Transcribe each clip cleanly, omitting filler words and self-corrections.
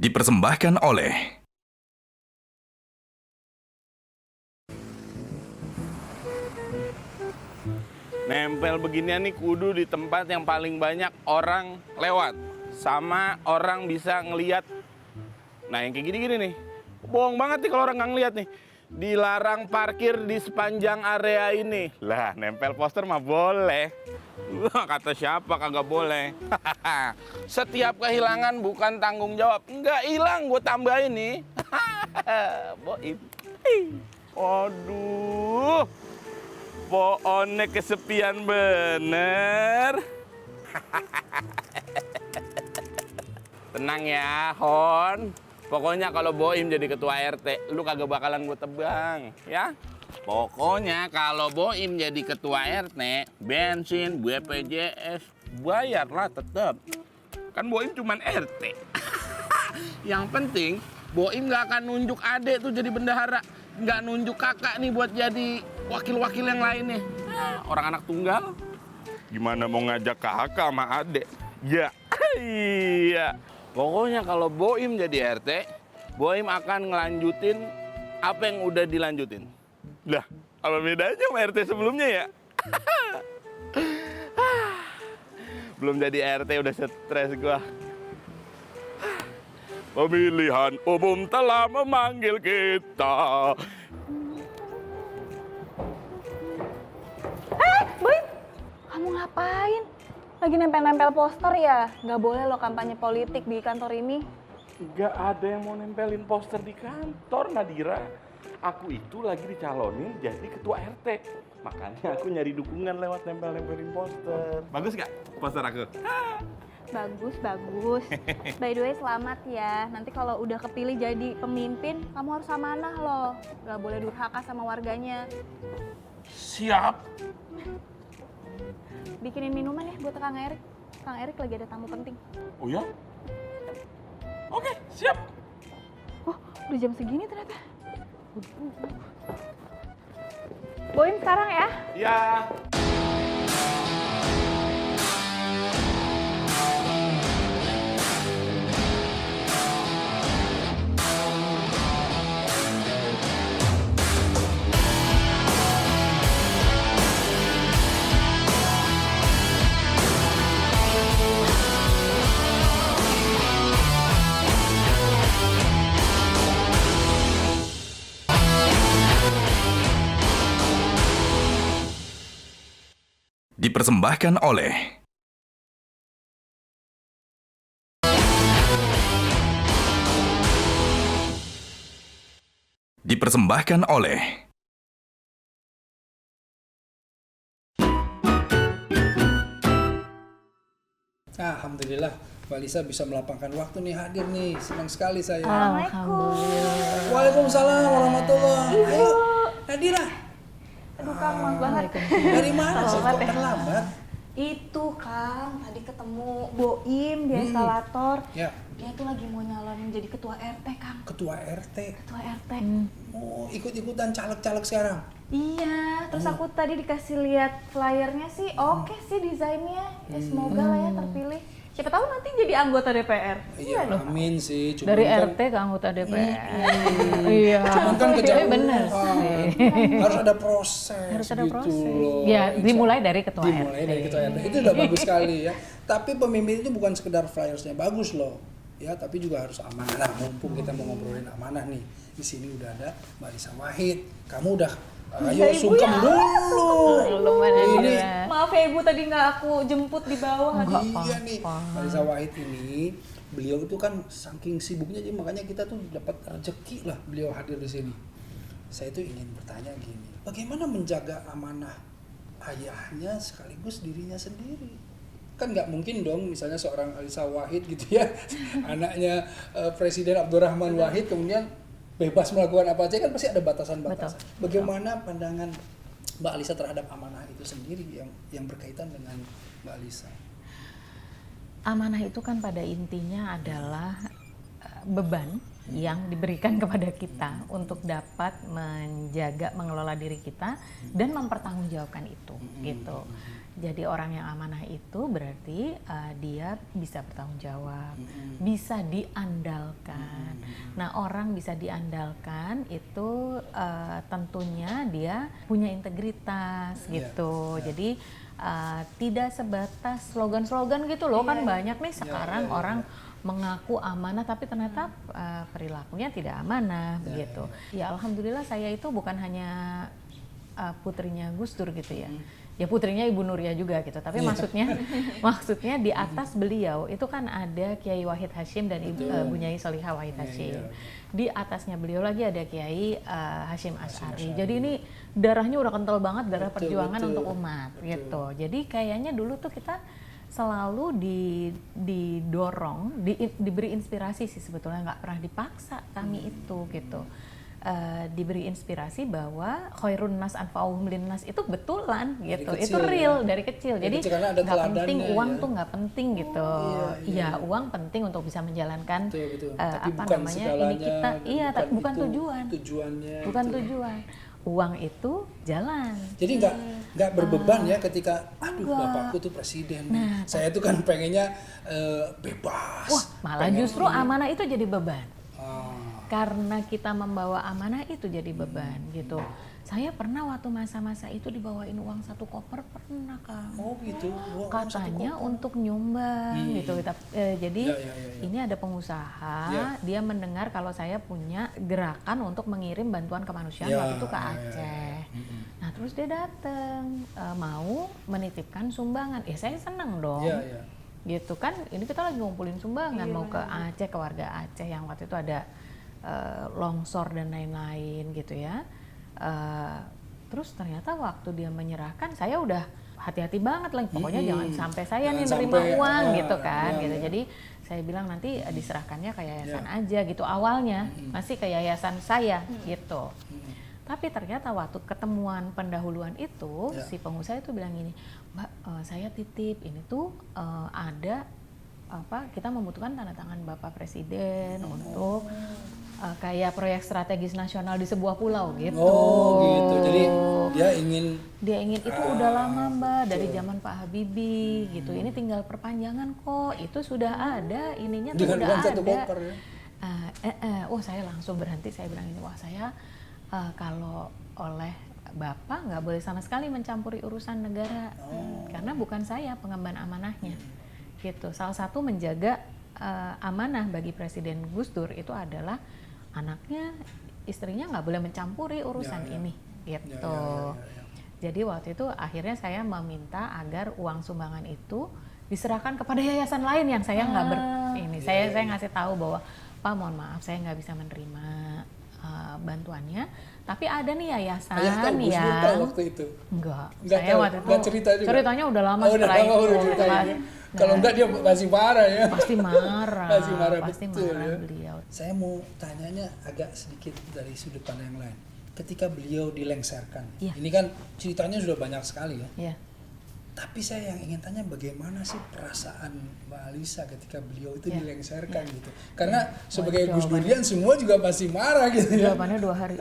Dipersembahkan oleh nempel beginian nih kudu di tempat yang paling banyak orang lewat sama orang bisa ngelihat. Nah yang kayak gini-gini nih, bohong banget nih kalau orang nggak ngelihat nih. Dilarang parkir di sepanjang area ini. Lah nempel poster mah boleh. Wah, kata siapa kagak boleh. Setiap kehilangan bukan tanggung jawab. Nggak hilang, gue tambahin nih. Boim. Aduh, pohonnya kesepian bener. Tenang ya, Hon. Pokoknya kalau Boim jadi ketua RT, lu kagak bakalan gue tebang, ya. Pokoknya kalau Boim jadi ketua RT, bensin, BPJS, bayarlah tetap. Kan Boim cuman RT. Yang penting, Boim nggak akan nunjuk adek tuh jadi bendahara. Nggak nunjuk kakak nih buat jadi wakil-wakil yang lainnya. Orang anak tunggal, gimana mau ngajak kakak sama adek? Ya, iya. Pokoknya kalau Boim jadi RT, Boim akan ngelanjutin apa yang udah dilanjutin. Lah, apa bedanya sama RT sebelumnya ya? Belum jadi RT udah stres gua. Pemilihan umum telah memanggil kita. Boy, kamu ngapain? Lagi nempel-nempel poster ya? Nggak boleh lo kampanye politik di kantor ini. Nggak ada yang mau nempelin poster di kantor, Nadira. Aku itu lagi dicalonin jadi ketua RT. Makanya aku nyari dukungan lewat nempel-nempelin poster. Bagus nggak poster aku? Bagus, bagus. By the way, selamat ya. Nanti kalau udah kepilih jadi pemimpin, kamu harus amanah loh. Nggak boleh durhaka sama warganya. Siap. Bikinin minuman ya buat Kang Erik. Kang Erik lagi ada tamu penting. Oh ya? Oke, siap. Oh, udah jam segini ternyata. Boim sekarang ya. Ya. dipersembahkan oleh dipersembahkan oleh Alhamdulillah, Mbak Lisa bisa melapangkan waktu nih hadir nih. Senang sekali saya. Alhamdulillah. Waalaikumsalam warahmatullahi. Ayo, Nadira. Aduh Kang, maaf banget. Dari mana sih kok terlambat? Itu Kang, tadi ketemu Boim di eskalator. Ya, Dia tuh lagi mau nyalonin jadi ketua RT Kang. ketua RT. Ketua RT. Oh, ikut-ikutan caleg-caleg sekarang. Iya, terus aku tadi dikasih lihat flyernya sih, oke sih desainnya. Ya semoga lah ya terpilih. Siapa tahu nanti jadi anggota DPR. Iya, amin sih. Cuman Dari kan, RT ke anggota DPR. Iya. cuman kan kejauhan. Bener Harus ada proses. Harus ada gitu proses. loh. Ya, dimulai dari ketua Dimulai RT. dari ketua RT. Itu udah bagus sekali ya. Tapi pemimpin itu bukan sekedar flyersnya bagus loh. Ya, tapi juga harus amanah. Mumpung kita mau ngobrolin amanah nih. Di sini udah ada Mbak Lisa Wahid. Kamu udah ayo Ibu sungkem ya. dulu. Belum ada Ini dia. Maaf ya Ibu, tadi nggak aku jemput di bawah. iya nih, Mbak Lisa Wahid ini beliau itu kan saking sibuknya jadi makanya kita tuh dapat rezeki lah beliau hadir di sini. Saya tuh ingin bertanya gini, bagaimana menjaga amanah ayahnya sekaligus dirinya sendiri? Kan nggak mungkin dong misalnya seorang Lisa Wahid gitu ya, anaknya Presiden Abdurrahman Wahid kemudian bebas melakukan apa aja, kan pasti ada batasan-batasan. Betul. Bagaimana pandangan Mbak Lisa terhadap amanah itu sendiri yang berkaitan dengan Mbak Lisa? Amanah itu kan pada intinya adalah beban yang diberikan kepada kita untuk dapat menjaga, mengelola diri kita dan mempertanggungjawabkan itu, gitu. Jadi orang yang amanah itu berarti dia bisa bertanggung jawab, bisa diandalkan. Nah, orang bisa diandalkan itu tentunya dia punya integritas gitu. Jadi tidak sebatas slogan-slogan gitu loh, kan banyak nih sekarang orang mengaku amanah tapi ternyata perilakunya tidak amanah begitu. Ya alhamdulillah saya itu bukan hanya putrinya Gus Dur gitu ya. Ya putrinya Ibu Nuria juga gitu. Tapi maksudnya di atas beliau itu kan ada Kiai Wahid Hasyim dan Bu Nyai Solihah Wahid Hasyim. Di atasnya beliau lagi ada Kiai Hasyim Asy'ari. Jadi ini darahnya udah kental banget, darah perjuangan untuk umat gitu. Jadi kayaknya dulu tuh kita selalu didorong, diberi inspirasi sih sebetulnya, nggak pernah dipaksa kami itu gitu. Diberi inspirasi bahwa khairun nas anfa'uhum linnas itu betulan gitu, itu real dari kecil. Jadi nggak penting uang tuh nggak penting gitu. Iya, uang penting untuk bisa menjalankan apa namanya ini kita, tapi bukan tujuan. Bukan tujuan. Uang itu jalan. Jadi nggak berbeban ya ketika bapakku tuh presiden. Nah, saya tuh kan pengennya bebas. Wah, malah justru amanah itu jadi beban. Karena kita membawa amanah itu jadi beban gitu. Saya pernah waktu masa-masa itu dibawain uang 1 koper pernah, Kang. Oh gitu. Katanya untuk nyumbang gitu. Jadi ini ada pengusaha, dia mendengar kalau saya punya gerakan untuk mengirim bantuan kemanusiaan waktu itu ke Aceh. Nah terus dia datang mau menitipkan sumbangan. Ya saya senang dong. Gitu kan. Ini kita lagi ngumpulin sumbangan mau ke Aceh, ke warga Aceh yang waktu itu ada longsor dan lain-lain gitu ya. Terus ternyata waktu dia menyerahkan saya udah hati-hati banget lagi, pokoknya jangan sampai saya nih nerima uang gitu kan gitu. Jadi saya bilang nanti diserahkannya ke yayasan aja gitu awalnya, masih ke yayasan saya gitu. Tapi ternyata waktu ketemuan pendahuluan itu si pengusaha itu bilang gini, Mbak saya titip ini tuh ada kita membutuhkan tanda tangan Bapak Presiden untuk kayak proyek strategis nasional di sebuah pulau gitu. Oh gitu. Jadi dia ingin itu udah lama Mbak dari zaman Pak Habibie gitu. Ini tinggal perpanjangan kok. Itu sudah ada ininya tuh udah ada. Koper, ya? Saya langsung berhenti, saya bilang ini wah saya kalau oleh Bapak nggak boleh sama sekali mencampuri urusan negara. Karena bukan saya pengemban amanahnya. Gitu. Salah satu menjaga amanah bagi Presiden Gus Dur itu adalah anaknya, istrinya nggak boleh mencampuri urusan ini, gitu. Jadi waktu itu akhirnya saya meminta agar uang sumbangan itu diserahkan kepada yayasan lain yang saya nggak saya ngasih tahu bahwa Pak mohon maaf saya nggak bisa menerima bantuannya, tapi ada nih yayasan yang waktu itu. Enggak saya tahu. Waktu itu ceritanya udah lama setelah itu. Kalau enggak dia masih marah ya. Pasti marah. Pasti marah beliau. Saya mau tanyanya agak sedikit dari sudut pandang yang lain. Ketika beliau dilengserkan, ini kan ceritanya sudah banyak sekali ya. Tapi saya yang ingin tanya bagaimana sih perasaan Mbak Alisa ketika beliau itu dilengserkan gitu. Karena sebagai Gus Durian semua juga pasti marah gitu ya. Jawabannya 2 hari.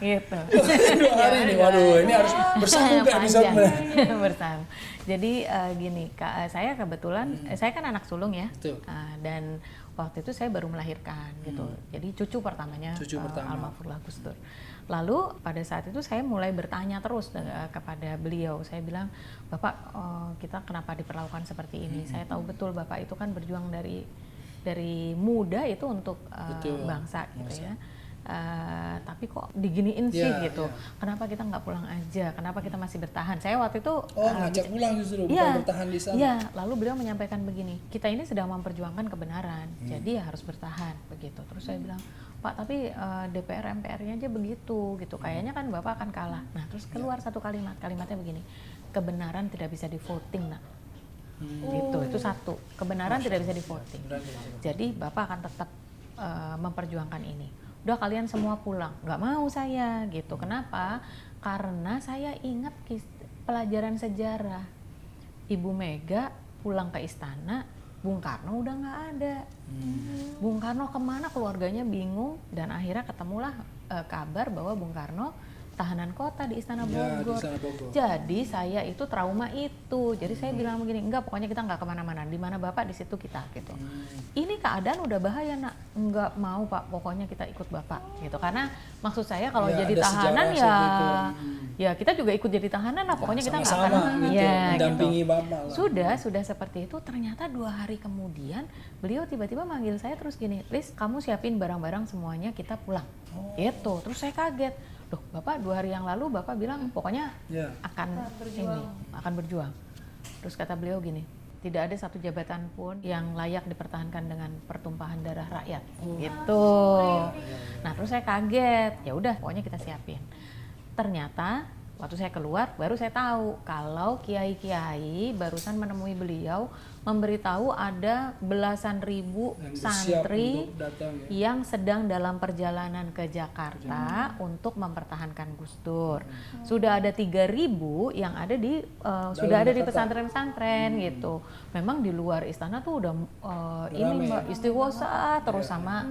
Gitu. 2 hari nih, waduh ini harus bersambung ke episode bersambung. Jadi gini, saya kebetulan, saya kan anak sulung ya. Dan waktu itu saya baru melahirkan gitu. Jadi cucu pertamanya almarhumlah Gus Dur. Lalu pada saat itu saya mulai bertanya terus kepada beliau. Saya bilang, Bapak kita kenapa diperlakukan seperti ini? Saya tahu betul Bapak itu kan berjuang dari muda itu untuk bangsa gitu ya. Tapi kok diginiin sih gitu. Kenapa kita nggak pulang aja? Kenapa kita masih bertahan? Saya waktu itu ngajak pulang justru bukan bertahan di sana. Iya, lalu beliau menyampaikan begini, kita ini sedang memperjuangkan kebenaran, jadi harus bertahan begitu. Terus saya bilang, Pak tapi DPR MPR-nya aja begitu gitu. Kayaknya kan Bapak akan kalah. Nah terus keluar satu kalimatnya begini, kebenaran tidak bisa di voting nak. Gitu, itu satu. Kebenaran tidak bisa di voting. Jadi Bapak akan tetap memperjuangkan ini. Udah kalian semua pulang, nggak mau saya gitu. Kenapa? Karena saya ingat pelajaran sejarah. Ibu Mega pulang ke istana Bung Karno udah nggak ada. Bung Karno kemana, keluarganya bingung, dan akhirnya ketemulah kabar bahwa Bung Karno tahanan kota di Istana Ya, di Bogor. Istana Bogor. Jadi saya itu trauma itu. Jadi saya bilang begini, enggak, pokoknya kita nggak kemana-mana. Di mana Bapak, di situ kita gitu. Ini keadaan udah bahaya, Nak. Enggak mau, Pak. Pokoknya kita ikut Bapak gitu. Karena maksud saya kalau Ya, jadi ada tahanan sejarah ya, seperti itu. ya kita juga ikut jadi tahanan lah. Pokoknya kita nggak akan Sama-sama gitu, ya, mendampingi gitu. Bapak lah. Sudah seperti itu. Ternyata 2 hari kemudian beliau tiba-tiba manggil saya terus gini, Lis, kamu siapin barang-barang semuanya, kita pulang. Gitu. Terus saya kaget. Loh, Bapak 2 hari yang lalu Bapak bilang pokoknya Ya. akan berjuang. Terus kata beliau gini, tidak ada satu jabatan pun yang layak dipertahankan dengan pertumpahan darah rakyat. Gitu. Nah, terus saya kaget. Ya udah, pokoknya kita siapin. Ternyata waktu saya keluar baru saya tahu kalau kiai-kiai barusan menemui beliau memberitahu ada belasan ribu Yang bersiap santri untuk datang, ya. yang sedang dalam perjalanan ke Jakarta untuk mempertahankan Gus Dur. Sudah ada 3.000 yang ada di sudah ada di Jakarta. pesantren-pesantren gitu. Memang di luar istana tuh udah ini Mbak, istighosa terus sama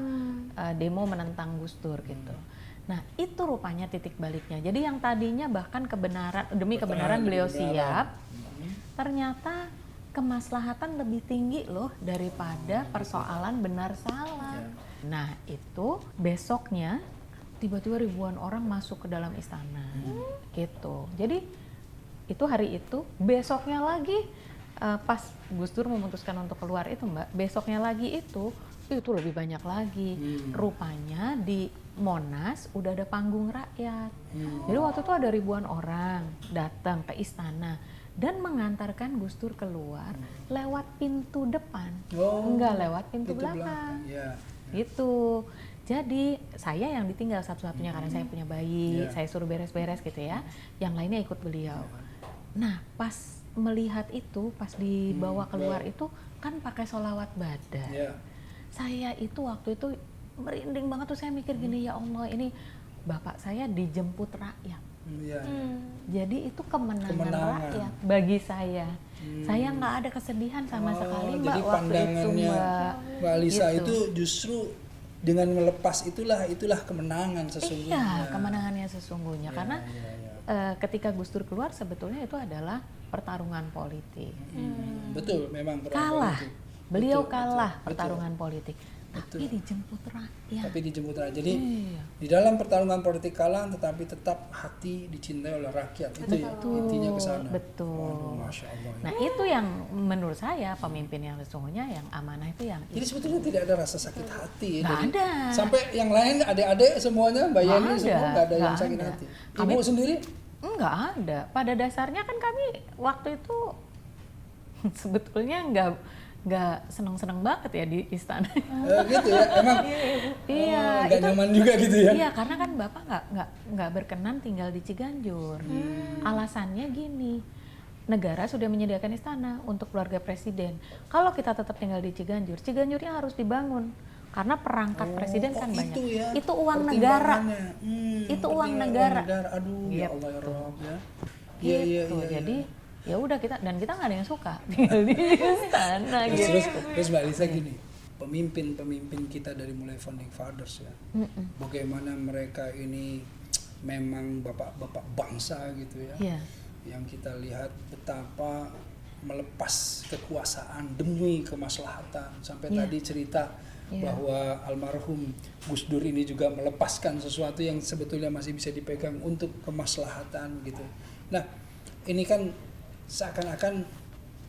demo menentang Gus Dur gitu. Nah, itu rupanya titik baliknya. Jadi yang tadinya bahkan demi kebenaran beliau siap, ternyata kemaslahatan lebih tinggi loh daripada persoalan benar salah. Nah, itu besoknya tiba-tiba ribuan orang masuk ke dalam istana. Gitu. Jadi itu hari itu, besoknya lagi pas Gus Dur memutuskan untuk keluar itu, Mbak, besoknya lagi itu lebih banyak lagi. Rupanya di Monas udah ada panggung rakyat. Jadi waktu itu ada ribuan orang datang ke istana dan mengantarkan Gus Dur keluar lewat pintu depan, enggak lewat pintu belakang. Ya. Gitu. Jadi saya yang ditinggal satu-satunya karena saya punya bayi, Yeah. saya suruh beres-beres gitu ya. Yang lainnya ikut beliau. Nah, pas melihat itu, pas dibawa keluar itu kan pakai sholawat badan. Ya. Saya itu waktu itu merinding banget tuh, saya mikir gini, ya Allah, ini bapak saya dijemput rakyat. Ya. Jadi itu kemenangan Kemenangan. rakyat bagi saya. Saya nggak ada kesedihan sama sekali, Mbak, Jadi waktu itu, pandangannya Mbak. Alisa Gitu. itu justru dengan melepas itulah kemenangan sesungguhnya. Iya, kemenangannya sesungguhnya. Ya, Karena ya, ya. ketika Gus Dur keluar sebetulnya itu adalah pertarungan politik. Betul, memang Kalah, itu. beliau Betul, kalah betul, pertarungan politik. Betul. Tapi dijemput rakyat. Tapi dijemput rakyat. Jadi Iya. di dalam pertarungan politik kalah, tetapi tetap hati dicintai oleh rakyat. Itu ya intinya ke sana. Betul. Waduh, Masya Allah. Nah, itu yang menurut saya pemimpin yang sesungguhnya, yang amanah itu yang Jadi sebetulnya tidak ada rasa sakit hati ya. Nggak dari- ada. Sampai yang lain adik-adik semuanya, Mbak Nggak Yani ada, semua nggak ada yang nggak sakit ada. hati. Ibu Kami- sendiri? Enggak ada. Pada dasarnya kan kami waktu itu sebetulnya nggak seneng-seneng banget ya di istana. Gitu ya, emang Iya, nggak nyaman juga gitu ya. Iya, karena kan Bapak nggak berkenan tinggal di Ciganjur. Alasannya gini, negara sudah menyediakan istana untuk keluarga presiden. Kalau kita tetap tinggal di Ciganjur, Ciganjurnya harus dibangun karena perangkat presiden kan banyak. Itu uang negara. Itu uang negara. Aduh, ya Allah ya Rob ya. Iya, Gitu. iya. Jadi ya udah kita nggak ada yang suka tinggal di istana gitu. Terus Mbak Lisa gini, pemimpin kita dari mulai founding fathers ya, bagaimana mereka ini memang bapak-bapak bangsa gitu ya, Iya. yang kita lihat betapa melepas kekuasaan demi kemaslahatan, sampai Iya. tadi cerita Iya. bahwa almarhum Gus Dur ini juga melepaskan sesuatu yang sebetulnya masih bisa dipegang untuk kemaslahatan gitu. Nah, ini kan seakan-akan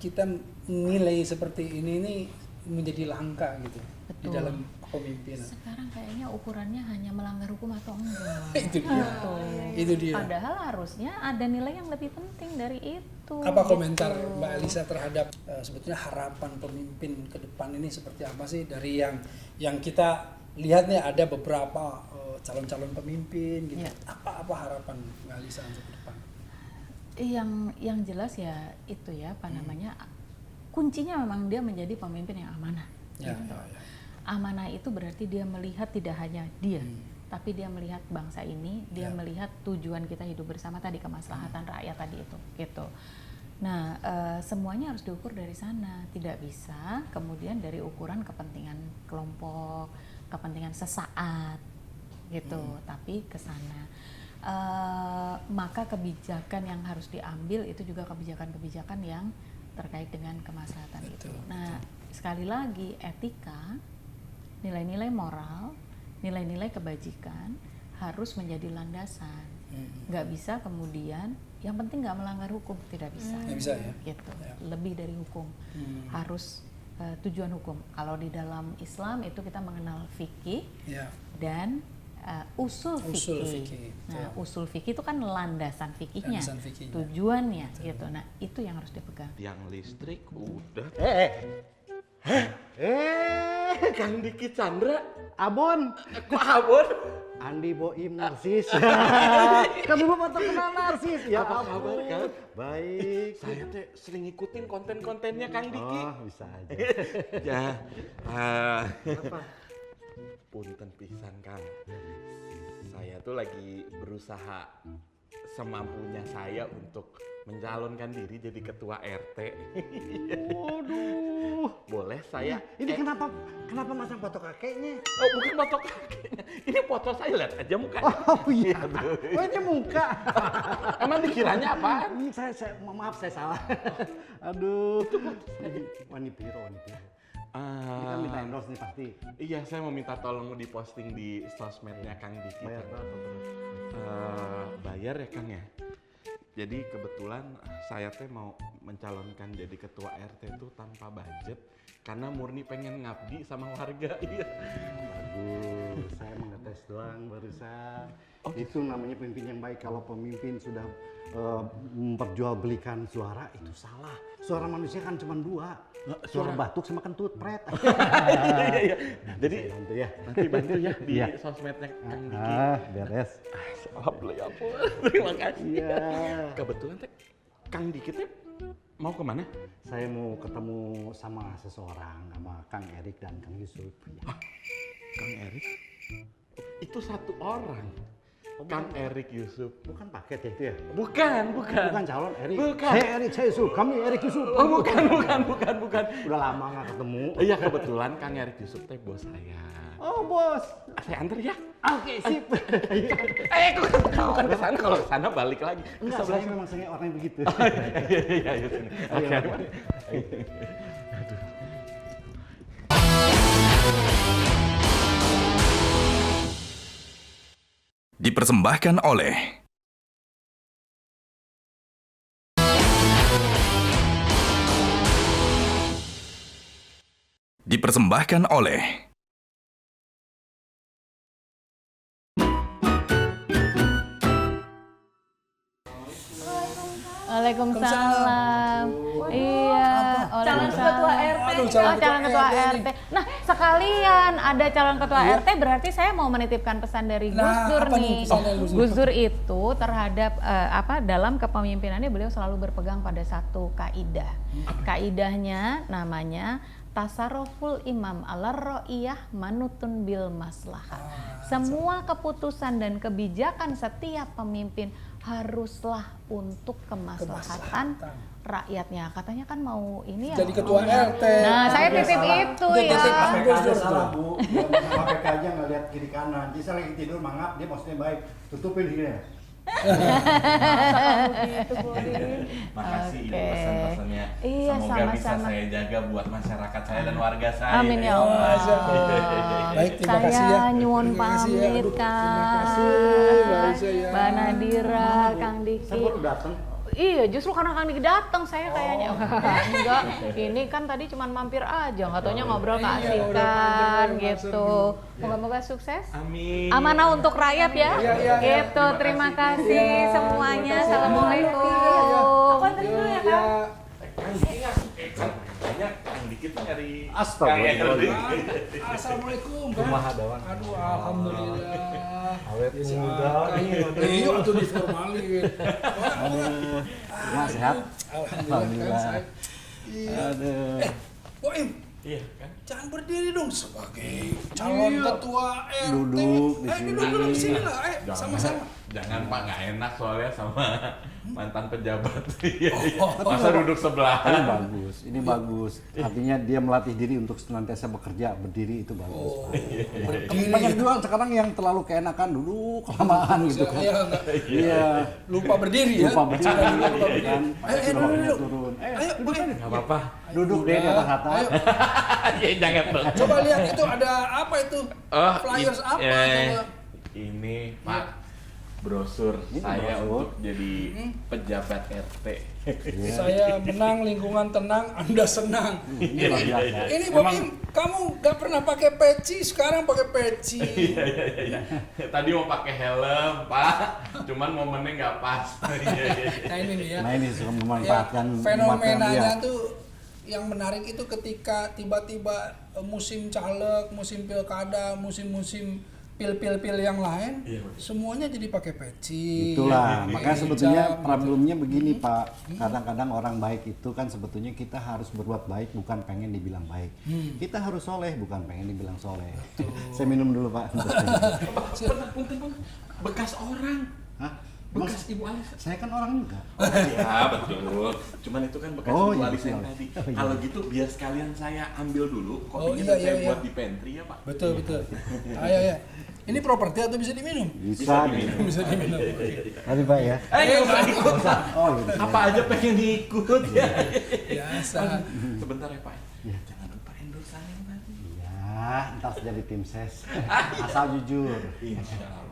kita nilai seperti ini menjadi langka gitu. Di Betul. dalam kepemimpinan. Sekarang kayaknya ukurannya hanya melanggar hukum atau enggak. Itu dia. Betul. Itu dia. Padahal harusnya ada nilai yang lebih penting dari itu. Apa komentar gitu. Mbak Alisa terhadap sebetulnya harapan pemimpin ke depan ini seperti apa sih, dari yang kita lihat nih ada beberapa calon-calon pemimpin gitu. Ya. Apa harapan Mbak Alisa untuk ke depan? Yang jelas ya itu ya apa namanya, kuncinya memang dia menjadi pemimpin yang amanah. Ya, gitu. ya, ya. Amanah itu berarti dia melihat tidak hanya dia, tapi dia melihat bangsa ini, dia Ya. melihat tujuan kita hidup bersama tadi, kemaslahatan rakyat tadi itu, gitu. Nah, semuanya harus diukur dari sana. Tidak bisa kemudian dari ukuran kepentingan kelompok, kepentingan sesaat gitu, tapi ke sana. Maka kebijakan yang harus diambil itu juga kebijakan-kebijakan yang terkait dengan kemaslahatan itu. Nah, sekali lagi etika, nilai-nilai moral, nilai-nilai kebajikan harus menjadi landasan. Nggak bisa kemudian yang penting nggak melanggar hukum, tidak bisa. Nggak bisa ya? Gitu. Lebih dari hukum, harus tujuan hukum. Kalau di dalam Islam itu kita mengenal fikih dan usul fikih. Nah, usul fikih itu kan landasan fikihnya, tujuannya gitu. Nah, itu yang harus dipegang. Tiang listrik udah. Kang Diki Chandra. Abon. Kok abon? Andi Boim Narsis. Kamu bapak terkenal Narsis. Ya Apa kabar, Kang? Baik. Saya teh sering ngikutin konten-kontennya Kang Diki. Oh, bisa aja. Ya. Apa? Punten pisan Kang. Saya tuh lagi berusaha semampunya saya untuk mencalonkan diri jadi ketua RT. Waduh. Boleh saya? Ini kenapa masang foto kakeknya? Oh, bukan foto kakeknya. Ini foto saya, lihat aja mukanya. Oh iya. Oh ini muka. Emang dikiranya apaan? Ini maaf saya salah. Aduh. Wani Piro. Kita minta endorse nih pasti. Iya, saya mau minta tolong diposting di sosmednya Kang Diki. Bayar berapa terus? Bayar ya Kang ya. Jadi kebetulan saya teh mau mencalonkan jadi ketua RT itu tanpa budget karena murni pengen ngabdi sama warga. Iya. Bagus. Saya mengetes doang barusan. Itu namanya pemimpin yang baik. Kalau pemimpin sudah memperjualbelikan suara itu salah. Suara manusia kan cuma dua. Suara batuk sama kentut pret. Iya. Jadi bantu ya. nanti bantu ya di sosmednya Kang Diki. Beres. Alhamdulillah. Terima kasih. Iya. Kebetulan teh Kang Diki teh mau kemana? Saya mau ketemu sama seseorang, sama Kang Erik dan Kang Yusuf. Kang Erik? Itu satu orang. Kang Erik Yusuf. Bukan paket ya itu ya? Bukan. Bukan calon Erik. Bukan. Saya Erik, saya Yusuf. Kami Erik Yusuf. Oh, bukan. Udah lama nggak ketemu. Iya, kebetulan Kang Erik Yusuf teh bos saya. Oh bos. Saya antar ya. Oke sip. Bukan ke sana, kalau ke sana balik lagi. Enggak, saya memang sengaja orang yang begitu. Iya, sini. Oke. Dipersembahkan oleh Waalaikumsalam. Iya, Calon ketua RT. Calon ketua RT. Nah, sekalian ada calon ketua RT berarti saya mau menitipkan pesan dari Gus Dur apa nih. nih pesan dari Gus Dur? Gus Dur itu terhadap dalam kepemimpinannya beliau selalu berpegang pada satu kaidah. Kaidahnya namanya tasarruful imam ala ra'iyah manutun bil maslahah. Semua keputusan dan kebijakan setiap pemimpin haruslah untuk kemaslahatan rakyatnya. Katanya kan mau ini ya. Jadi ketua RT. Nah, saya titip itu ya. Ada salah bu. KPK aja nggak lihat kiri kanan. Jadi saya lagi tidur mangap, dia maksudnya baik. Tutupin hidungnya. Makasih ini pesan-pesannya. Iya, Semoga bisa sama-sama. saya jaga buat masyarakat saya dan warga saya. Amin ya Allah. Baik, terima kasih ya. Saya nyuwun Terima kasih ya. pamit Aduh, Kang. terima kasih, Mbak Aisyah ya. Mbak Nadira, Kang Diki. Saya baru datang. Iya, justru karena Kang Diki datang saya kayaknya. Enggak, ini kan tadi cuma mampir aja, nggak taunya ngobrol keasikan gitu. Moga-moga sukses. Amin. Amanah untuk rakyat ya. Gitu, terima kasih semuanya. Assalamualaikum. Aku anterin dulu ya, Kang. Banyak Kang Dikit nyari. Astagfirullah. Assalamualaikum kan. Kumaha dawang? Aduh, alhamdulillah. Awet muda. Iya, itu diformalin. Aduh. Gimana sehat? Alhamdulillah kan. Aduh. Boim, Iya kan? jangan berdiri dong sebagai calon ketua RT. Duduk di Ayo sini. duduk di sini lah, ayo sama-sama. Jangan Pak, nggak enak soalnya sama mantan pejabat. Masa duduk sebelah. Ini bagus. Artinya dia melatih diri untuk senantiasa bekerja, berdiri itu bagus. Banyak juga sekarang yang terlalu keenakan duduk kelamaan gitu kan. Iya. Lupa berdiri ya. Lupa berdiri kan. duduk. Turun. Ayo, pakai. Nggak apa-apa. Duduk deh di atas atas. Ya jangan dong. Coba lihat itu ada apa itu? Flyers apa? Coba. Ini Pak, brosur Ini saya brosur. untuk jadi pejabat RT. Saya menang, lingkungan tenang, Anda senang. Ini luar biasa. Ini Bobim, kamu gak pernah pakai peci, sekarang pakai peci. Iya. Tadi mau pakai helm, Pak. Cuman momennya nggak pas. Nah ini nih ya. Nah ini suka Ya, memanfaatkan fenomenanya tuh yang menarik itu ketika tiba-tiba musim caleg, musim pilkada, musim-musim pil-pil yang lain, semuanya jadi pakai peci. Itulah, makanya sebetulnya hijab, problemnya begini Pak. Kadang-kadang orang baik itu kan sebetulnya kita harus berbuat baik bukan pengen dibilang baik. Kita harus soleh bukan pengen dibilang soleh. Saya minum dulu Pak. Punten, bekas orang. Hah? Bekas Ibu Alisa. Saya kan orang juga. Ya betul. Cuman itu kan bekas Oh, Ibu iya, Alisa yang betul. tadi. Oh, iya. Kalau gitu biar sekalian saya ambil dulu kopinya iya, dan saya iya. buat di pantry ya Pak. Betul. Ayo ya. Ini properti atau bisa diminum? Bisa nih. Bisa diminum. Tadi Pak ya. Nggak usah ikut. Oh gitu. Apa aja pengen ikut ya. Biasa. Sebentar ya Pak. Jangan lupa endorse saya tadi. Ya, ntar jadi tim ses. Asal jujur. Insya Allah.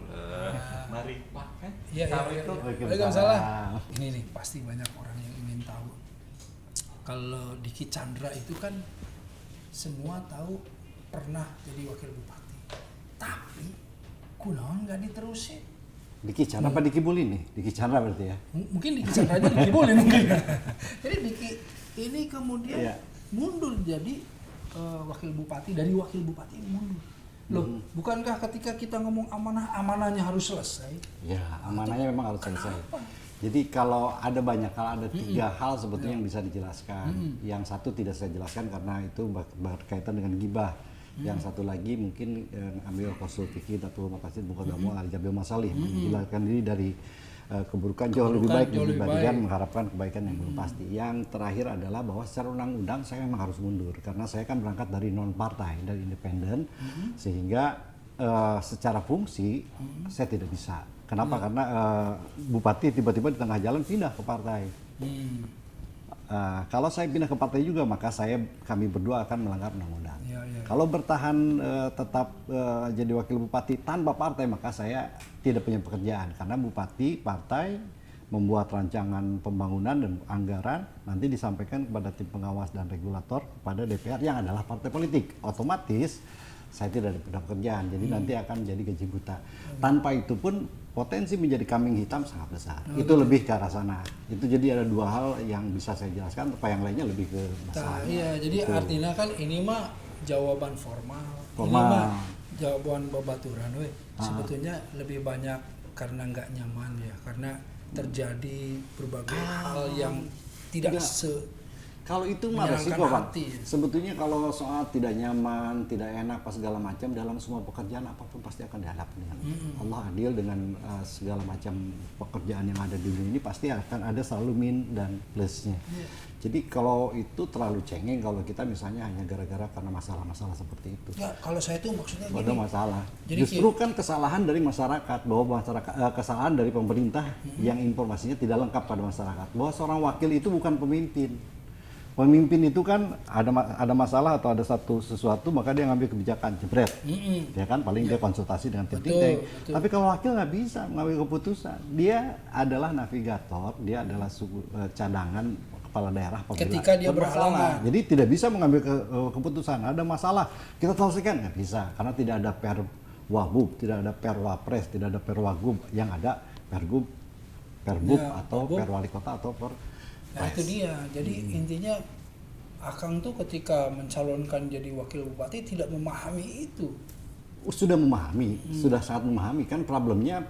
Mari Pak kan. Iya. Waalaikumsalam. Ini nih pasti banyak orang yang ingin tahu. Kalau Diki Chandra itu kan semua tahu pernah jadi wakil bupati. Tapi kunaon nggak diterusin. Diki Chandra apa Diki Buli nih? Diki Chandra berarti ya? Mungkin Diki Chandra aja Diki boleh mungkin. Jadi Diki ini kemudian Iya. mundur jadi wakil bupati, dari wakil bupati mundur. Loh, bukankah ketika kita ngomong amanah, amanahnya harus selesai? Ya, amanahnya memang harus selesai. Jadi kalau ada banyak hal, ada tiga hal sebetulnya yang bisa dijelaskan. Yang satu tidak saya jelaskan karena itu berkaitan dengan gibah. Yang satu lagi mungkin ambil konsul fikih Datul Maqasid Muqaddamu Al-Jabil Masalih, menghilangkan diri dari keburukan jauh lebih baik dibandingkan mengharapkan kebaikan yang belum pasti. Yang terakhir adalah bahwa secara undang-undang saya memang harus mundur karena saya kan berangkat dari non partai, dari independen, sehingga secara fungsi saya tidak bisa. Kenapa? Karena bupati tiba-tiba di tengah jalan pindah ke partai. Kalau saya pindah ke partai juga maka kami berdua akan melanggar undang-undang. Kalau bertahan tetap jadi wakil bupati tanpa partai maka saya tidak punya pekerjaan karena bupati partai membuat rancangan pembangunan dan anggaran nanti disampaikan kepada tim pengawas dan regulator kepada DPR yang adalah partai politik. Otomatis saya tidak ada pekerjaan jadi nanti akan jadi gaji buta. Tanpa itu pun potensi menjadi kambing hitam sangat besar. Itu lebih ke arah sana. Itu jadi ada dua hal yang bisa saya jelaskan, apa yang lainnya lebih ke masalah. Iya, jadi artinya kan ini mah jawaban formal. Ini Formal. mah jawaban babaturan we. Sebetulnya lebih banyak karena nggak nyaman ya, karena terjadi berbagai hal yang tidak Kalau itu mah menyenangkan resiko Pak. hati. Sebetulnya kalau soal tidak nyaman, tidak enak, apa segala macam dalam semua pekerjaan apapun pasti akan dihadapi dengan Allah adil dengan segala macam pekerjaan yang ada di dunia ini pasti akan ada selalu min dan plusnya. Jadi kalau itu terlalu cengeng kalau kita misalnya hanya gara-gara karena masalah-masalah seperti itu. Ya, kalau saya tuh maksudnya Ada gini. masalah. Jadi Justru kan kesalahan dari masyarakat bahwa kesalahan dari pemerintah yang informasinya tidak lengkap pada masyarakat. Bahwa seorang wakil itu bukan pemimpin. Pemimpin itu kan ada masalah atau ada sesuatu maka dia ngambil kebijakan jebret. Ya kan paling dia konsultasi dengan tim think tank. Tapi kalau wakil nggak bisa mengambil keputusan. Dia adalah navigator, dia adalah cadangan kepala daerah Ketika dia berhalangan. Jadi tidak bisa mengambil keputusan. Ada masalah kita selesaikan nggak bisa karena tidak ada perwabub, tidak ada perwapres, tidak ada perwagub, yang ada perbub atau perwali kota atau Nah itu dia, jadi intinya Akang tuh ketika mencalonkan jadi wakil bupati tidak memahami itu. Sudah memahami, sudah sangat memahami kan problemnya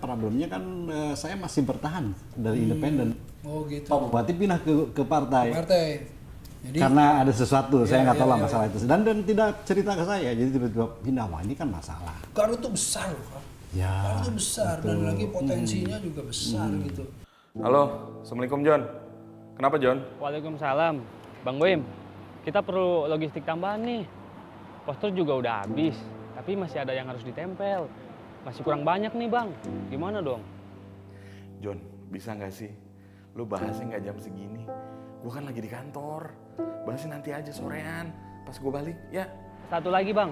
kan saya masih bertahan dari independen. Oh gitu. Pak Bupati pindah ke partai. Jadi, Karena ada sesuatu, saya nggak tahu lah iya. masalah itu. Dan tidak cerita ke saya, jadi tiba-tiba pindah, wah ini kan masalah. Garut tuh besar loh, Kak. Ya. Itu besar dan lagi potensinya juga besar gitu. Halo, Assalamualaikum John. Kenapa John? Waalaikumsalam. Bang Boim, kita perlu logistik tambahan nih. Poster juga udah habis, tapi masih ada yang harus ditempel. Masih kurang banyak nih Bang, gimana dong? John, bisa nggak sih? Lu bahasnya nggak jam segini. Gue kan lagi di kantor. Bahasnya nanti aja sorean, pas gue balik, ya. Satu lagi Bang,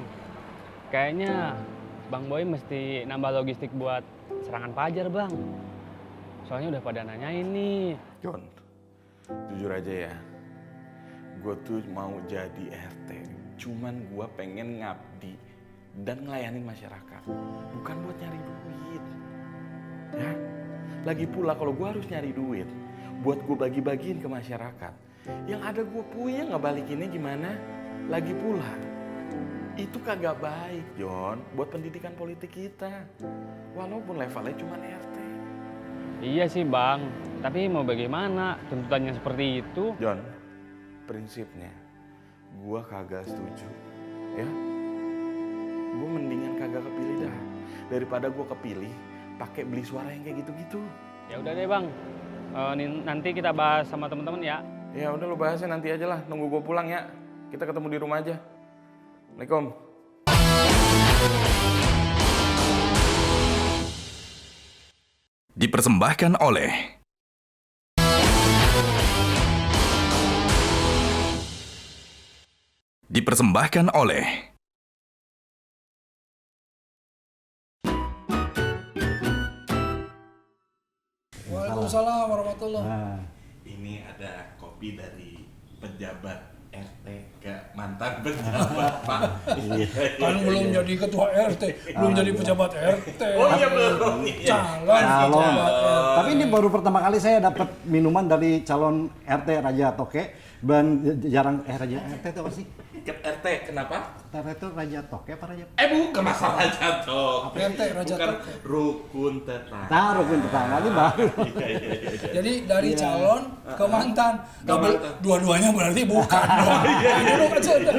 kayaknya Bang Boim mesti nambah logistik buat serangan Fajar Bang. Soalnya udah pada nanyain nih. John, jujur aja ya. Gue tuh mau jadi RT. Cuman gue pengen ngabdi dan ngelayanin masyarakat. Bukan buat nyari duit. Ya, lagi pula kalau gue harus nyari duit buat gue bagi-bagiin ke masyarakat, yang ada gue punya ngebalikinnya gimana? Lagi pula itu kagak baik John buat pendidikan politik kita, walaupun levelnya cuma RT. Iya sih Bang, tapi mau bagaimana tuntutannya seperti itu? John, prinsipnya gue kagak setuju, ya. Gue mendingan kagak kepilih dah daripada gue kepilih pakai beli suara yang kayak gitu-gitu. Ya udah deh Bang, nanti kita bahas sama teman-teman ya. Ya udah lu bahasnya nanti aja lah, nunggu gue pulang ya. Kita ketemu di rumah aja. Assalamualaikum. Dipersembahkan oleh Waalaikumsalam warahmatullahi. Nah, Ini ada kopi dari pejabat RT ke mantan pejabat, Pak. Kan belum jadi ketua RT, belum jadi pejabat RT. Oh iya belum. Calon calon. pejabat RT. Tapi ini baru pertama kali saya dapat minuman dari calon RT Raja Toke. Dan jarang Raja RT itu apa sih? RT kenapa? RT itu Raja Toke apa Raja? Bukan masalah jatuh. RT Raja Bukan Toke. rukun tetangga. Taruh pun tetangga ini baru. Iya. Jadi dari calon ke mantan. mantan. Dua-duanya berarti bukan dong. Duduk aja udah.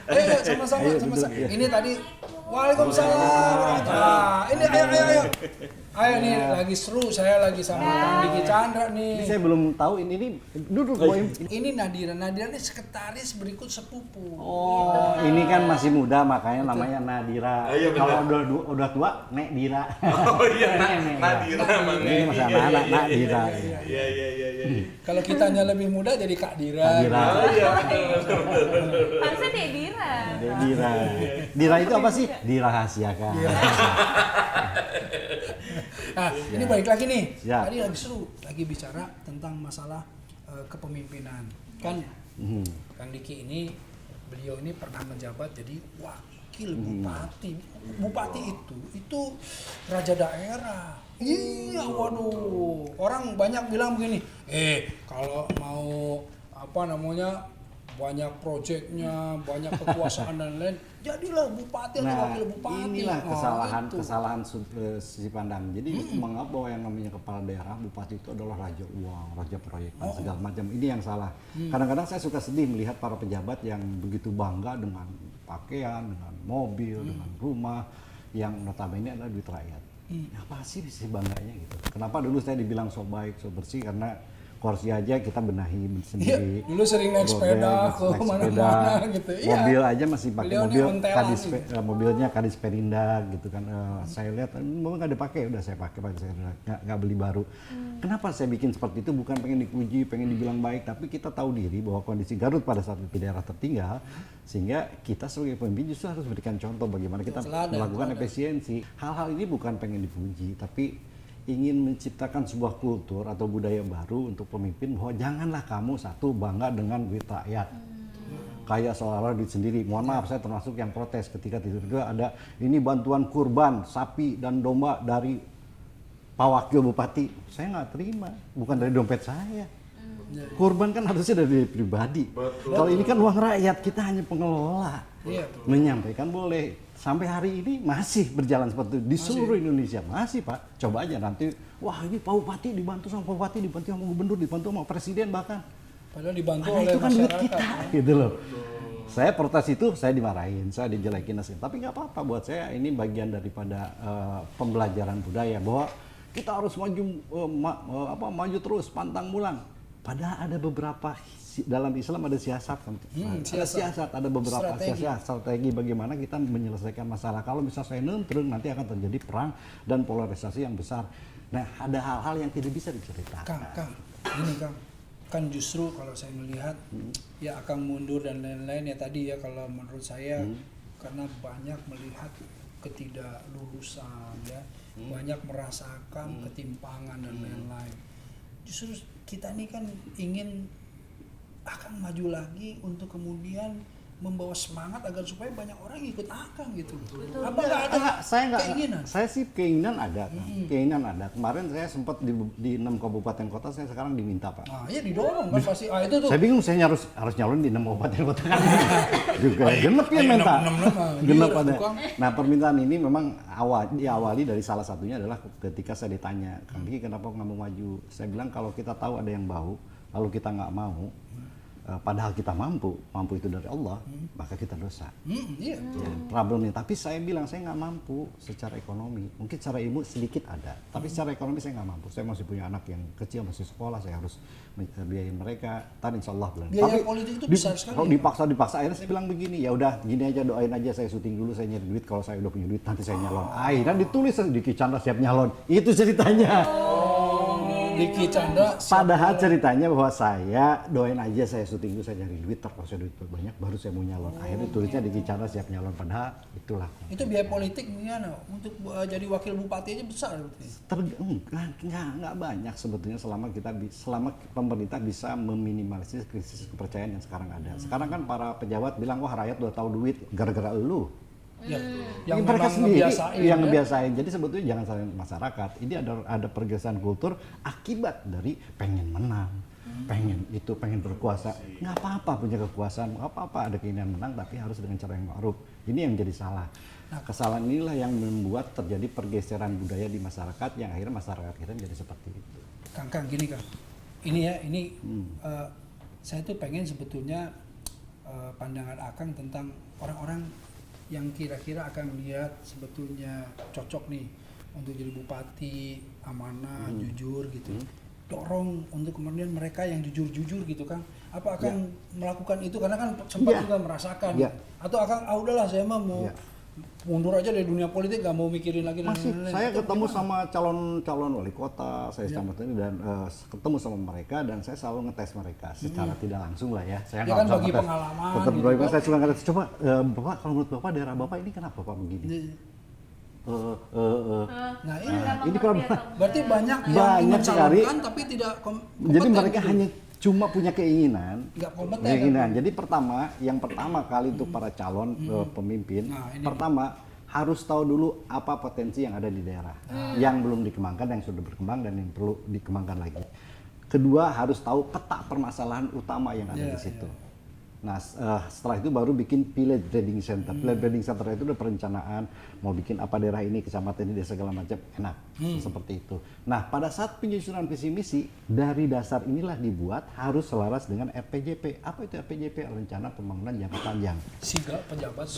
Ayo sama-sama. Ini tadi Waalaikumsalam. Ini ayo. Ayo nih lagi seru, saya lagi sama Kang Diki Chandra Ini nih. saya belum tahu ini duduk Boim. Ini Nadira ini sekretaris berikut sepupu. Oh, ini kan masih muda makanya namanya Nadira. Iya, benar. Kalau udah tua, Nek Dira. Oh iya, Nek. Nadira mana? Ini masih anak-anak Nadira. Iya. Kalau kitanya lebih muda jadi Kak Dira. Dira. Harusnya Dedira. Dira. Dira itu apa sih? Dirahasiakan. Nah, ini balik lagi nih. Siap. Tadi lagi seru, lagi bicara tentang masalah kepemimpinan. Kan Kang Diki ini, beliau ini pernah menjabat jadi wakil bupati. Bupati itu raja daerah. Iya, waduh. Orang banyak bilang begini, kalau mau banyak proyeknya, banyak kekuasaan dan lain, jadilah bupati atau wakil bupati. Inilah itu. kesalahan sisi pandang. Jadi menganggap bahwa yang namanya kepala daerah, bupati itu adalah raja uang, raja proyek dan segala macam. Ini yang salah. Kadang-kadang saya suka sedih melihat para pejabat yang begitu bangga dengan pakaian, dengan mobil, dengan rumah yang notabene adalah duit rakyat. Apa sih bangganya gitu? Kenapa dulu saya dibilang so baik, so bersih karena kursi aja kita benahi sendiri. Iya, dulu sering naik sepeda ke mana-mana gitu. Mobil aja masih pakai Beliau mobil nih ontelan mobilnya Kadis Perindak gitu kan. Saya lihat mau nggak dipakai, udah saya pakai saya nggak beli baru. Kenapa saya bikin seperti itu? Bukan pengen dipuji, pengen dibilang baik, tapi kita tahu diri bahwa kondisi Garut pada saat itu daerah tertinggal, sehingga kita sebagai pemimpin justru harus berikan contoh bagaimana kita melakukan efisiensi. Hal-hal ini bukan pengen dipuji, tapi ingin menciptakan sebuah kultur atau budaya baru untuk pemimpin bahwa janganlah kamu satu bangga dengan duit rakyat. Kayak seolah-olah duit sendiri. Mohon maaf, saya termasuk yang protes ketika tiba-tiba ada ini bantuan kurban sapi dan domba dari Pak Wakil Bupati. Saya nggak terima, bukan dari dompet saya. Kurban kan harusnya dari pribadi. Kalau ini kan uang rakyat, kita hanya pengelola. Menyampaikan boleh. Sampai hari ini masih berjalan seperti itu di seluruh Indonesia. Masih Pak, coba aja nanti, wah ini Pak Bupati dibantu sama Pak Bupati, dibantu sama gubernur, dibantu sama presiden bahkan. Padahal dibantu Karena oleh itu kan duit masyarakat. kita gitu loh. Saya protes itu, saya dimarahin, saya dijelekin, tapi nggak apa-apa buat saya. Ini bagian daripada pembelajaran budaya bahwa kita harus maju terus, pantang pulang. Padahal ada beberapa dalam Islam ada siasat kan, ada beberapa strategi bagaimana kita menyelesaikan masalah. Kalau misalnya saya nentrung, nanti akan terjadi perang dan polarisasi yang besar. Nah, ada hal-hal yang tidak bisa diceritakan. Kang, ini kan justru kalau saya melihat ya akan mundur dan lain-lain ya tadi ya, kalau menurut saya karena banyak melihat ketidaklulusan ya, banyak merasakan ketimpangan dan lain-lain. Justru kita ini kan ingin akan maju lagi untuk kemudian membawa semangat agar supaya banyak orang ikut Akang gitu. Apa nggak ada keinginan? Saya sih keinginan ada, keinginan ada. Kemarin saya sempat di 6 kabupaten kota, saya sekarang diminta Pak. Nah, ya didorong kan pasti. Itu tuh. Saya bingung, saya harus nyalon di 6 kabupaten kota kan. Juga genep ya minta. Genep ada. Nah, permintaan ini memang diawali dari salah satunya adalah ketika saya ditanya, Kang Diki kenapa nggak mau maju? Saya bilang kalau kita tahu ada yang bau, lalu kita nggak mau, padahal kita mampu itu dari Allah, maka kita dosa. Iya. Ya, problemnya. Tapi saya bilang saya nggak mampu secara ekonomi. Mungkin secara ilmu sedikit ada, tapi secara ekonomi saya nggak mampu. Saya masih punya anak yang kecil, masih sekolah, saya harus biayain mereka. Tadi insya Allah bulan. Biaya politik itu besar sekali. Kalau dipaksa, akhirnya saya bilang begini, ya udah gini aja, doain aja saya syuting dulu, saya nyari duit. Kalau saya udah punya duit nanti saya nyalon. Akhirnya ditulis Diki Chandra siap nyalon. Itu ceritanya. Diki Chandra. Padahal ceritanya bahwa saya doain aja saya syuting dulu, saya nyari duit, kalau saya duit banyak baru saya mau nyalon. Akhirnya tulisnya Diki Chandra siap nyalon, padahal itulah. Itu biaya politik gimana? Untuk jadi wakil bupati aja besar. Nggak banyak sebetulnya selama pemerintah bisa meminimalisir krisis kepercayaan yang sekarang ada. Sekarang kan para pejabat bilang wah rakyat udah tahu duit gara-gara elu. Ya, yang mereka sendiri yang ya. ngebiasain. Jadi sebetulnya jangan salahkan masyarakat. Ini ada pergeseran kultur akibat dari pengen menang, pengen berkuasa. Nggak apa-apa punya kekuasaan, nggak apa-apa ada keinginan menang, tapi harus dengan cara yang ma'ruf. Ini yang jadi salah. Nah, kesalahan inilah yang membuat terjadi pergeseran budaya di masyarakat yang akhirnya masyarakat kita menjadi seperti itu. Kang, gini Kang. Saya tuh pengen sebetulnya pandangan Akang tentang orang-orang yang kira-kira akan melihat sebetulnya cocok nih untuk jadi bupati, amanah, jujur gitu. Dorong untuk kemudian mereka yang jujur-jujur gitu Kang. Apa akan melakukan itu karena kan sempat juga merasakan. Atau Akang udahlah saya mah mau mundur aja dari dunia politik, gak mau mikirin lagi. Masih saya ketemu sama calon wali kota, saya sama ini dan ketemu sama mereka dan saya selalu ngetes mereka secara tidak langsung lah ya. Saya nggak kan usah bagi ngetes. pengalaman. Tetap gitu. saya suka ngetes. Coba Bapak, kalau menurut Bapak daerah Bapak ini kenapa Bapak begini? Nah ini kalau berarti banyak yang banyak sekali. mencalonkan tapi tidak kompeten. Jadi mereka gitu. hanya cuma punya keinginan. Nggak kompeten. Keinginan. Jadi yang pertama kali untuk para calon pemimpin, pertama harus tahu dulu apa potensi yang ada di daerah, yang belum dikembangkan, yang sudah berkembang dan yang perlu dikembangkan lagi. Kedua harus tahu peta permasalahan utama yang ada di situ. Nah, setelah itu baru bikin village building center. Village building center itu udah perencanaan, mau bikin apa daerah ini, kecamatan ini, desa segala macam, enak. Seperti itu. Nah, pada saat penyusunan visi misi, dari dasar inilah dibuat harus selaras dengan RPJP. Apa itu RPJP? Rencana Pembangunan Jangka Panjang. Siga pejabat.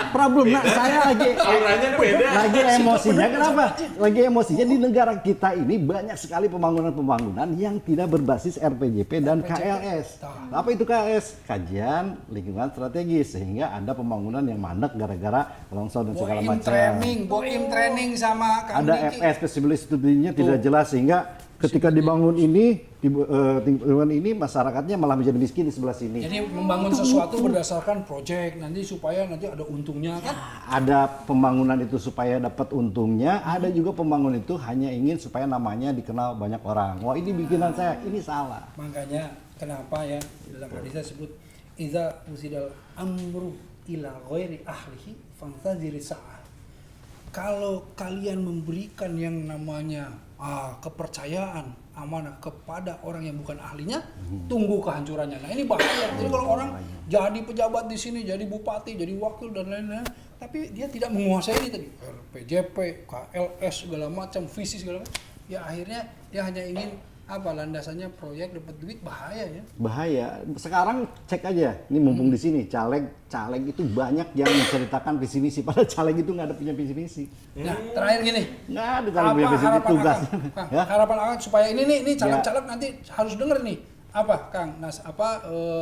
Problem, saya lagi emosinya. Kenapa? Lagi emosinya di negara kita ini banyak sekali pembangunan yang tidak berbasis RPJP dan KLS. Apa itu KLS? Kajian Lingkungan Strategis, sehingga ada pembangunan yang mandek gara-gara longsor dan segala macam. Boim training sama Kang ada Diki. FS feasibility studinya tidak jelas, sehingga ketika dibangun ini masyarakatnya malah menjadi miskin di sebelah sini. Jadi membangun sesuatu berdasarkan proyek nanti supaya nanti ada untungnya kan? Ada pembangunan itu supaya dapat untungnya, ada juga pembangunan itu hanya ingin supaya namanya dikenal banyak orang. Wah, ini bikinan saya, ini salah. Makanya kenapa ya dalam hadisnya sebut idza usidal amru ila ghairi ahlihi fantaziri sa'ah. Kalau kalian memberikan yang namanya kepercayaan, amanah kepada orang yang bukan ahlinya, tunggu kehancurannya. Nah, ini bahaya. Jadi kalau orang jadi pejabat di sini, jadi bupati, jadi wakil dan lain-lain, tapi dia tidak menguasai ini tadi RPJP, KLS segala macam, visi segala macam, ya akhirnya dia hanya ingin apa landasannya proyek dapat duit bahaya ya. Bahaya. Sekarang cek aja, ini mumpung di sini, caleg itu banyak yang menceritakan visi misi, padahal caleg itu nggak ada punya visi misi. Nah, terakhir gini. Nggak ada kalau Apa punya visi misi harapan tugas. Akang? Ya. Harapan Akang supaya ini nih Ya. caleg-caleg nanti harus denger nih. Apa Kang?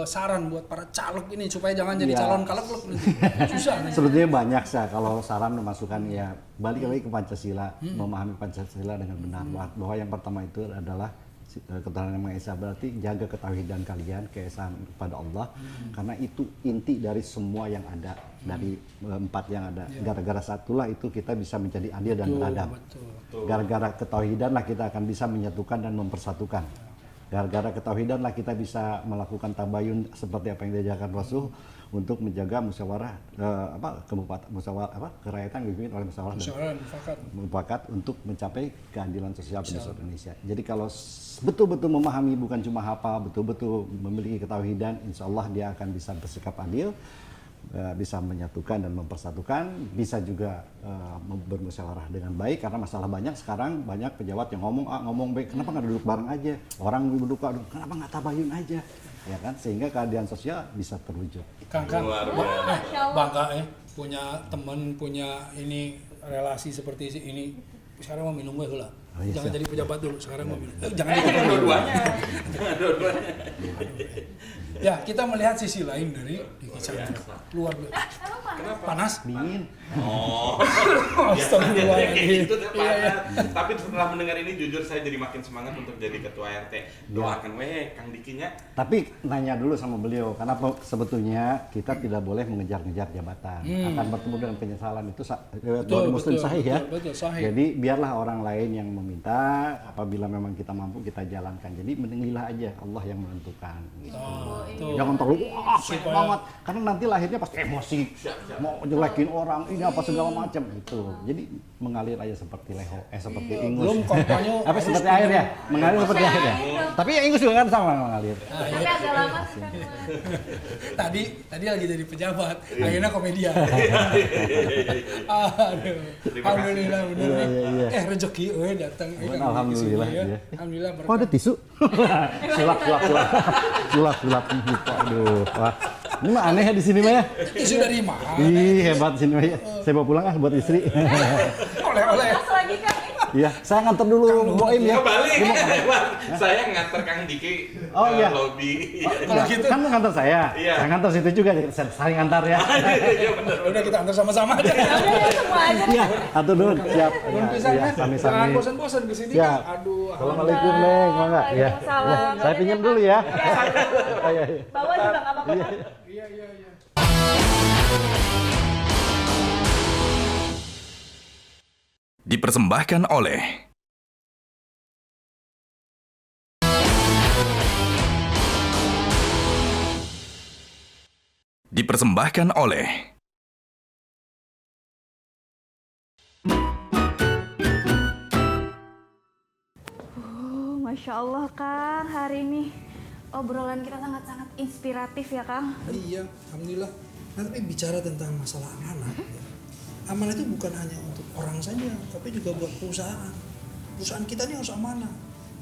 Saran buat para caleg ini supaya jangan jadi Ya. calon caleg nanti. Susah nih. Sebetulnya banyak kalau saran masukan ya balik lagi ke Pancasila, memahami Pancasila dengan benar. Bahwa yang pertama itu adalah ketuhanan yang Maha Esa, berarti jaga ketauhidan kalian, keesaan kepada Allah, karena itu inti dari semua yang ada, dari 4 yang ada. Gara-gara satulah itu kita bisa menjadi adil dan beradab. Gara-gara ketauhidan lah kita akan bisa menyatukan dan mempersatukan. Gara-gara ketauhidan lah kita bisa melakukan tabayun seperti apa yang diajarkan Rasul untuk menjaga musyawarah kerakyatan yang dipimpin oleh musyawarah dan mufakat untuk mencapai keadilan sosial di seluruh Indonesia. Jadi kalau betul-betul memahami, bukan cuma hafal, betul-betul memiliki ketauhidan, insya Allah dia akan bisa bersikap adil, bisa menyatukan dan mempersatukan, bisa juga bermusyawarah dengan baik, karena masalah banyak sekarang, banyak pejabat yang ngomong baik, kenapa nggak duduk bareng aja, orang duduk kenapa nggak tabayun aja, ya kan, sehingga keadilan sosial bisa terwujud. Kang, bangga ya punya teman, punya ini relasi seperti ini. Sekarang mau minum gue lah. Oh, iya, Jangan siap. jadi pejabat dulu, sekarang mau minum. Jangan jadi Dua-duanya. Ya, kita melihat sisi lain dari Diki Chandra. Luar biasa. Panas? Dingin. Oh. Astagfirullah. Kayak gitu tuh, Iya. panas. Tapi setelah mendengar ini jujur saya jadi makin semangat untuk jadi ketua RT. Doakan Kang Dikinya. Tapi nanya dulu sama beliau, karena sebetulnya kita tidak boleh mengejar-ngejar jabatan. Akan bertemu dengan penyesalan itu muslim sahih ya. Betul, sahih. Jadi biarlah orang lain yang meminta, apabila memang kita mampu kita jalankan. Jadi mendingilah aja, Allah yang menentukan. Gitu. Jangan terlalu pengen banget, karena nanti lahirnya pasti emosi, mau jelekin orang, ini apa segala macam gitu. Jadi mengalir aja seperti seperti ingus. Belum kampanye. Apa seperti air ya? Mengalir seperti air ya. Tapi ya ingus juga kan sama mengalir. Tapi agak lama sih kan. Tadi lagi jadi pejabat, akhirnya komedian. Aduh. Alhamdulillah bener nih. Iya. Rezeki datang Alhamdulillah. ya. Iya. Alhamdulillah Kok ada tisu? sulap. Aduh, wah. Ini mah aneh ya di sini mah ya. Tisu dari mana? Ih, hebat di sini mah ya. Saya bawa pulang buat istri. Oleh-oleh. Pas lagi kan ini. Iya, saya nganter dulu Boim ya. Kembali. Saya nganter Kang Diki Oh, ke iya. lobby. Kalau gitu, Kan lu nganter saya. Iya. Saya nganter situ juga, saling ngantar ya. Iya benar. udah kita antar sama-sama aja. Udah semua aja. Iya, atur dulu. Siap. Belum pisah Iya, kan? Jangan sami-sami. bosan-bosan di sini Siap. kan. Aduh. Assalamualaikum, Neng. Mau enggak? Iya. Waalaikumsalam. Iya. Saya pinjam dulu ya. Oh, iya. Bawa juga nggak apa-apa. Iya. Dipersembahkan oleh Masya Allah Kang, hari ini obrolan kita sangat-sangat inspiratif ya Kang. Iya, alhamdulillah. Nah, tapi bicara tentang masalah amanah, ya. Amanah itu bukan hanya untuk orang saja, tapi juga buat perusahaan. Perusahaan kita ini harus amanah.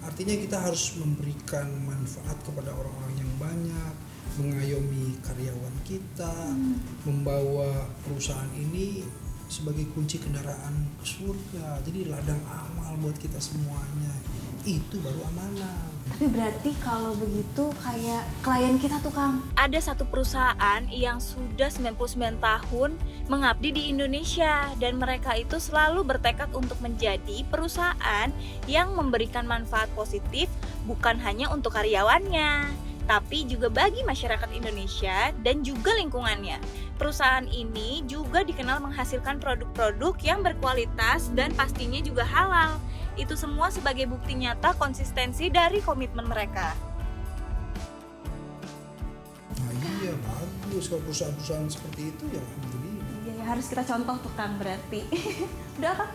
Artinya kita harus memberikan manfaat kepada orang-orang yang banyak, mengayomi karyawan kita, membawa perusahaan ini sebagai kunci kendaraan ke surga. Jadi ladang amal buat kita semuanya. Itu baru amanah. Tapi berarti kalau begitu kayak klien kita tuh Kang. Ada satu perusahaan yang sudah 99 tahun mengabdi di Indonesia dan mereka itu selalu bertekad untuk menjadi perusahaan yang memberikan manfaat positif bukan hanya untuk karyawannya, tapi juga bagi masyarakat Indonesia dan juga lingkungannya. Perusahaan ini juga dikenal menghasilkan produk-produk yang berkualitas dan pastinya juga halal. Itu semua sebagai bukti nyata konsistensi dari komitmen mereka. Nah iya, bagus kalau perusahaan-perusahaan seperti itu ya alhamdulillah. Iya, harus kita contoh tuh Kang berarti. Udah Kang?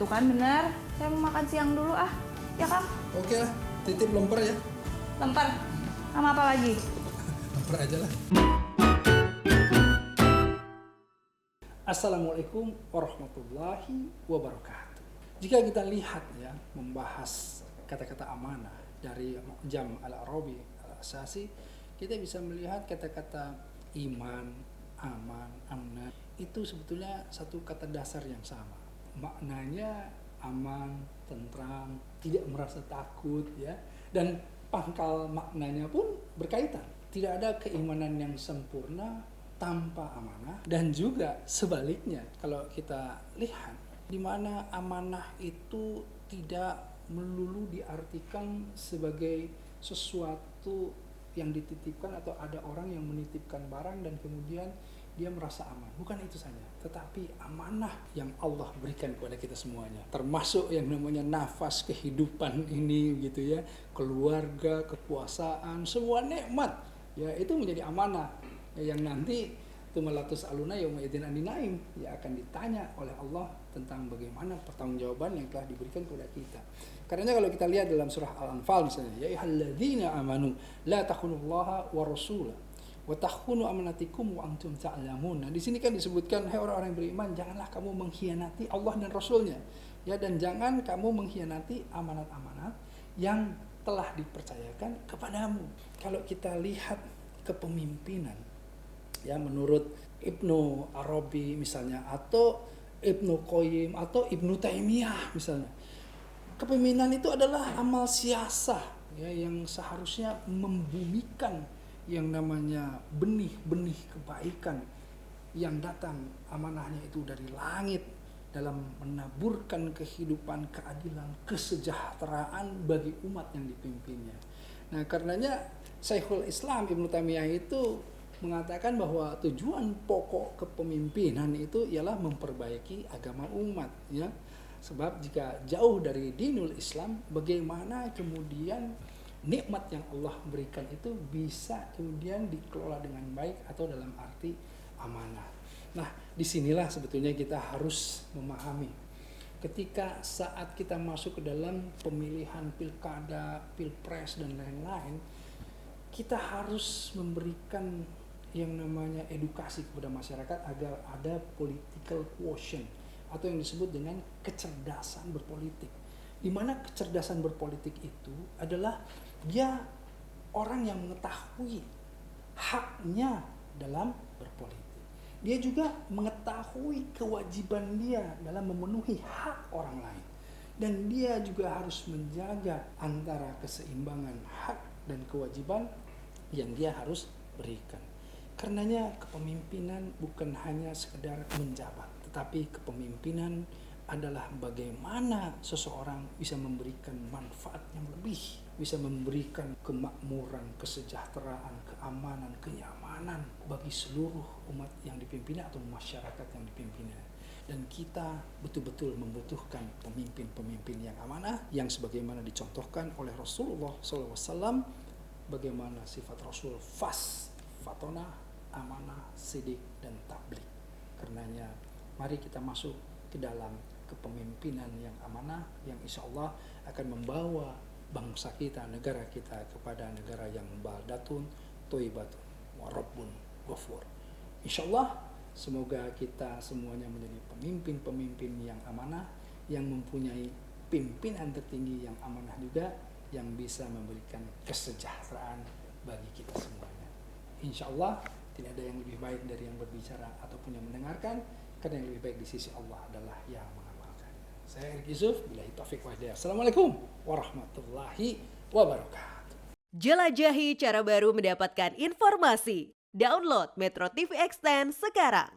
Tuh kan benar. Saya mau makan siang dulu Ya Kang? Oke lah, titip lemper ya. Lemper. Sama apa lagi? Lemper aja lah. Assalamualaikum warahmatullahi wabarakatuh. Jika kita lihat ya, membahas kata-kata amanah dari Mu'jam Al-Arabi Al-Asasi, kita bisa melihat kata-kata iman, aman, amna itu sebetulnya satu kata dasar yang sama. Maknanya aman, tentram, tidak merasa takut ya. Dan pangkal maknanya pun berkaitan. Tidak ada keimanan yang sempurna tanpa amanah, dan juga sebaliknya kalau kita lihat di mana amanah itu tidak melulu diartikan sebagai sesuatu yang dititipkan atau ada orang yang menitipkan barang dan kemudian dia merasa aman. Bukan itu saja, tetapi amanah yang Allah berikan kepada kita semuanya, termasuk yang namanya nafas kehidupan ini gitu ya, keluarga, kekuasaan, semua nikmat ya, itu menjadi amanah yang nanti tumalatus aluna yauma idzin anin naim ya, akan ditanya oleh Allah tentang bagaimana pertanggungjawaban yang telah diberikan kepada kita. Karena kalau kita lihat dalam surah Al-Anfal misalnya, ya ayyuhalladzina amanu la takhunullaha wa rasulah wa takhunu amanatikum wa antum ta'lamun. Nah, di sini kan disebutkan, hai orang-orang yang beriman, janganlah kamu mengkhianati Allah dan Rasulnya. Ya, dan jangan kamu mengkhianati amanat-amanat yang telah dipercayakan kepadamu. Kalau kita lihat kepemimpinan ya, menurut Ibnu Arabi misalnya, atau Ibnu Qayyim atau Ibnu Taimiyah misalnya, kepemimpinan itu adalah amal siasah ya, yang seharusnya membumikan yang namanya benih-benih kebaikan yang datang amanahnya itu dari langit, dalam menaburkan kehidupan, keadilan, kesejahteraan bagi umat yang dipimpinnya. Nah, karenanya Syekhul Islam Ibnu Taimiyah itu mengatakan bahwa tujuan pokok kepemimpinan itu ialah memperbaiki agama umat ya. Sebab jika jauh dari dinul Islam, bagaimana kemudian nikmat yang Allah berikan itu bisa kemudian dikelola dengan baik atau dalam arti amanah. Nah, disinilah sebetulnya kita harus memahami ketika saat kita masuk ke dalam pemilihan pilkada, pilpres dan lain-lain, kita harus memberikan yang namanya edukasi kepada masyarakat agar ada political quotient atau yang disebut dengan kecerdasan berpolitik. Di mana kecerdasan berpolitik itu adalah dia orang yang mengetahui haknya dalam berpolitik. Dia juga mengetahui kewajiban dia dalam memenuhi hak orang lain. Dan dia juga harus menjaga antara keseimbangan hak dan kewajiban yang dia harus berikan. Karenanya kepemimpinan bukan hanya sekedar menjabat, tetapi kepemimpinan adalah bagaimana seseorang bisa memberikan manfaat yang lebih, bisa memberikan kemakmuran, kesejahteraan, keamanan, kenyamanan bagi seluruh umat yang dipimpinnya atau masyarakat yang dipimpinnya. Dan kita betul-betul membutuhkan pemimpin-pemimpin yang amanah, yang sebagaimana dicontohkan oleh Rasulullah SAW, bagaimana sifat Rasul fatona, amanah, sidik, dan tablik. Karenanya mari kita masuk ke dalam kepemimpinan yang amanah, yang insya Allah akan membawa bangsa kita, negara kita kepada negara yang baldatun, toibatun, warabbun, ghafur. Insya Allah semoga kita semuanya menjadi pemimpin-pemimpin yang amanah, yang mempunyai pimpinan tertinggi yang amanah juga, yang bisa memberikan kesejahteraan bagi kita semuanya. Insya Allah tidak ada yang lebih baik dari yang berbicara ataupun yang mendengarkan, karena yang lebih baik di sisi Allah adalah yang mengamalkannya. Saya Erik Yusuf, billahi taufiq wal hidayah. Assalamualaikum warahmatullahi wabarakatuh. Jelajahi cara baru mendapatkan informasi. Download Metro TV Extend sekarang.